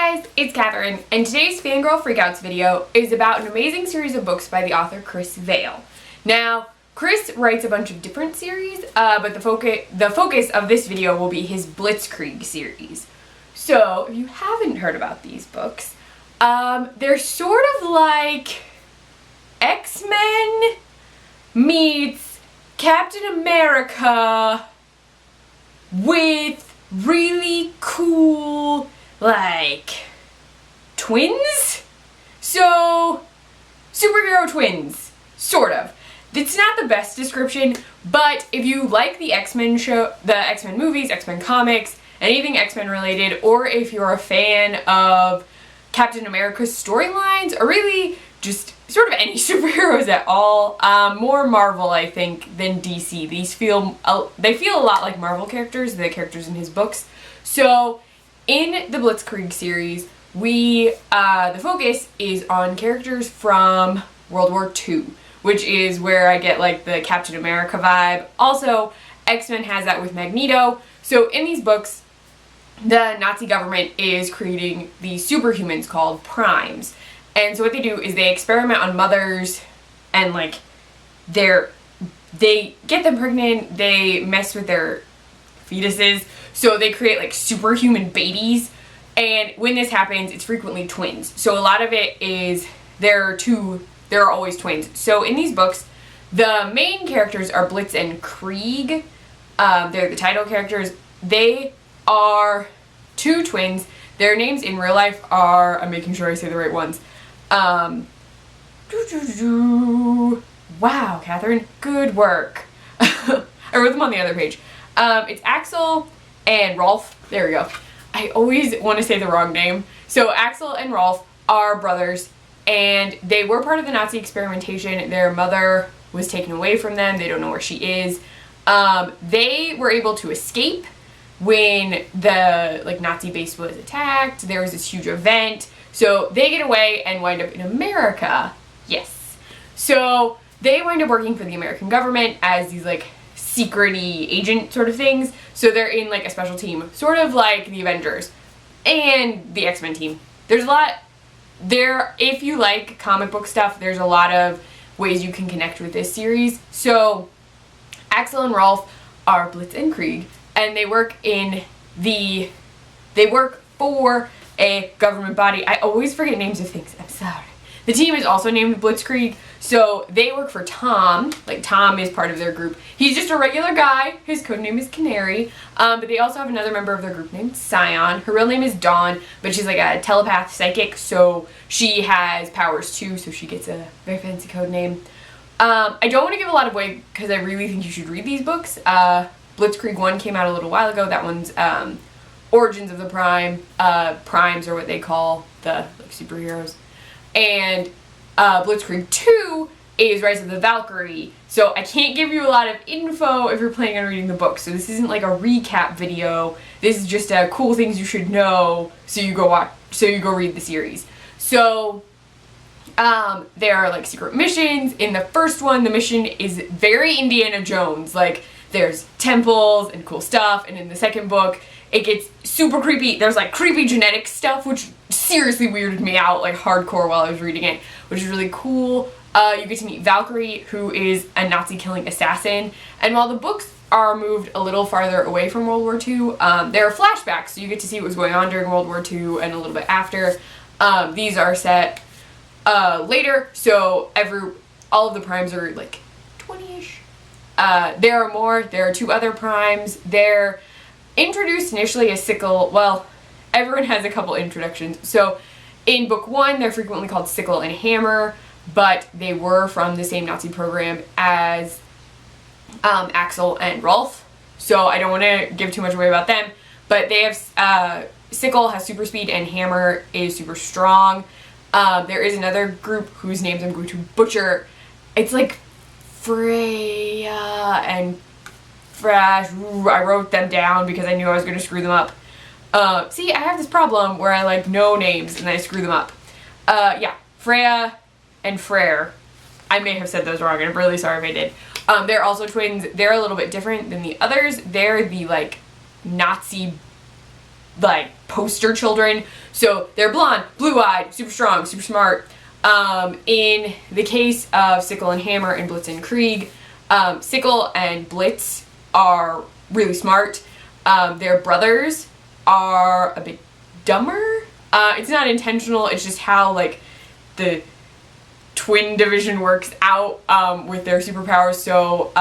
guys, it's Catherine, and today's Fangirl Freakouts video is about an amazing series of books by the author Chris Vale. Now, Chris writes a bunch of different series, but the focus of this video will be his Blitzkrieg series. So, if you haven't heard about these books, they're sort of like X-Men meets Captain America with really cool, like, twins? So, superhero twins, sort of. It's not the best description, but if you like the X-Men show, the X-Men movies, X-Men comics, anything X-Men related, or if you're a fan of Captain America's storylines, or really just sort of any superheroes at all, more Marvel, I think, than DC. They feel a lot like Marvel characters, the characters in his books. So, in the Blitzkrieg series, the focus is on characters from World War II, which is where I get like the Captain America vibe. Also, X-Men has that with Magneto. So in these books, the Nazi government is creating these superhumans called primes. And so what they do is they experiment on mothers and like they get them pregnant, they mess with their fetuses, so they create like superhuman babies. And when this happens, it's frequently twins. So a lot of it is there are always twins. So in these books, the main characters are Blitz and Krieg. They're the title characters. They are two twins. Their names in real life are, I'm making sure I say the right ones. Wow, Catherine, good work. I wrote them on the other page. It's Axel and Rolf. There we go. I always want to say the wrong name. So Axel and Rolf are brothers, and they were part of the Nazi experimentation. Their mother was taken away from them. They don't know where she is. They were able to escape when the Nazi base was attacked. There was this huge event. So they get away and wind up in America. Yes. So they wind up working for the American government as these secret-y agent sort of things. So they're in a special team, sort of like the Avengers and the X-Men team. There's a lot there. If you like comic book stuff, there's a lot of ways you can connect with this series. So Axel and Rolf are Blitz and Krieg, and they work for a government body. I always forget names of things. I'm sorry. The team is also named Blitzkrieg, so they work for Tom. Tom is part of their group. He's just a regular guy. His codename is Canary. But they also have another member of their group named Scion. Her real name is Dawn, but she's like a telepath psychic, so she has powers too, so she gets a very fancy codename. I don't want to give a lot away because I really think you should read these books. Blitzkrieg 1 came out a little while ago. That one's Origins of the Primes are what they call the superheroes. And Blitzkrieg 2 is Rise of the Valkyrie. So I can't give you a lot of info if you're planning on reading the book. So this isn't like a recap video. This is just cool things you should know so you go read the series. So there are secret missions. In the first one, the mission is very Indiana Jones. There's temples and cool stuff. And in the second book, it gets super creepy. There's creepy genetic stuff, which seriously weirded me out hardcore while I was reading it, which is really cool. You get to meet Valkyrie, who is a Nazi killing assassin. And while the books are moved a little farther away from World War II, there are flashbacks, so you get to see what was going on during World War II and a little bit after. These are set later, so all of the primes are 20-ish. There are more. There are 2 other primes. They're introduced initially as Sickle. Well, everyone has a couple introductions. So in book 1, they're frequently called Sickle and Hammer, but they were from the same Nazi program as Axel and Rolf. So I don't want to give too much away about them, but they have Sickle has super speed and Hammer is super strong. There is another group whose names I'm going to butcher. It's Freya and Fresh. I wrote them down because I knew I was going to screw them up. See, I have this problem where I know names and I screw them up. Yeah, Freya and Freyr. I may have said those wrong, and I'm really sorry if I did. They're also twins. They're a little bit different than the others. They're the Nazi like poster children. So they're blonde, blue-eyed, super strong, super smart. In the case of Sickle and Hammer in Blitz and Krieg, Sickle and Blitz are really smart. Their brothers are a bit dumber. It's not intentional, it's just how like the twin division works out with their superpowers. So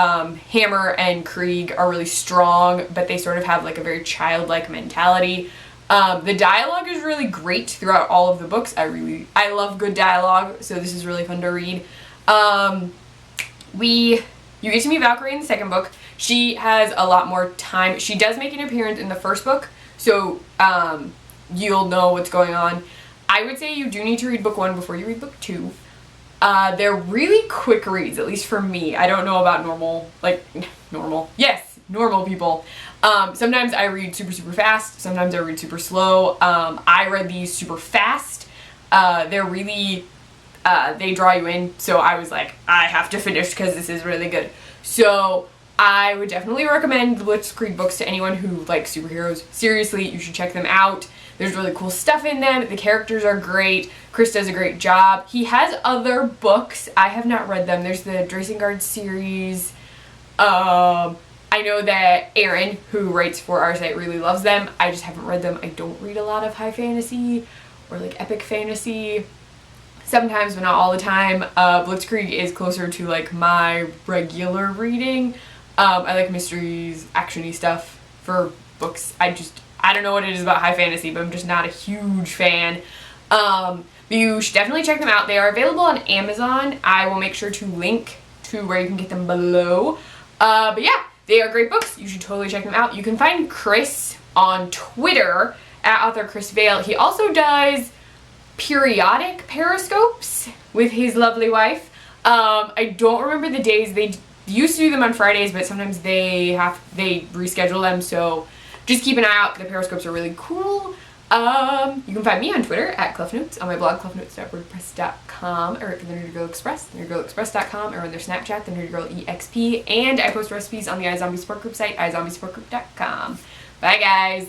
Hammer and Krieg are really strong, but they sort of have like a very childlike mentality. The dialogue is really great throughout all of the books. I love good dialogue, so this is really fun to read. You get to meet Valkyrie in the second book. She has a lot more time. She does make an appearance in the first book, so you'll know what's going on. I would say you do need to read book 1 before you read book 2. They're really quick reads, at least for me. I don't know about normal people. Sometimes I read super, super fast. Sometimes I read super slow. I read these super fast. They're really, they draw you in. So I was like, I have to finish because this is really good. So I would definitely recommend the Blitzkrieg books to anyone who likes superheroes. Seriously, you should check them out. There's really cool stuff in them. The characters are great. Chris does a great job. He has other books. I have not read them. There's the Dresingard series. I know that Aaron, who writes for our site, really loves them. I just haven't read them. I don't read a lot of high fantasy or like epic fantasy. Sometimes, but not all the time. Blitzkrieg is closer to like my regular reading. I like mysteries, action-y stuff for books. I don't know what it is about high fantasy, but I'm just not a huge fan. You should definitely check them out. They are available on Amazon. I will make sure to link to where you can get them below. But yeah, they are great books. You should totally check them out. You can find Chris on Twitter at author Chris Vale. He also does periodic periscopes with his lovely wife. I don't remember the days. They used to do them on Fridays, but sometimes they reschedule them, so just keep an eye out. The periscopes are really cool. You can find me on Twitter at CluffNotes, on my blog cluffnotes.wordpress.com, or for the Nerdy Girl Express, nerdyGirlExpress.com, or on their Snapchat, the Nerdy Girl EXP, and I post recipes on the iZombie support group site, iZombieSupportGroup.com. Bye guys!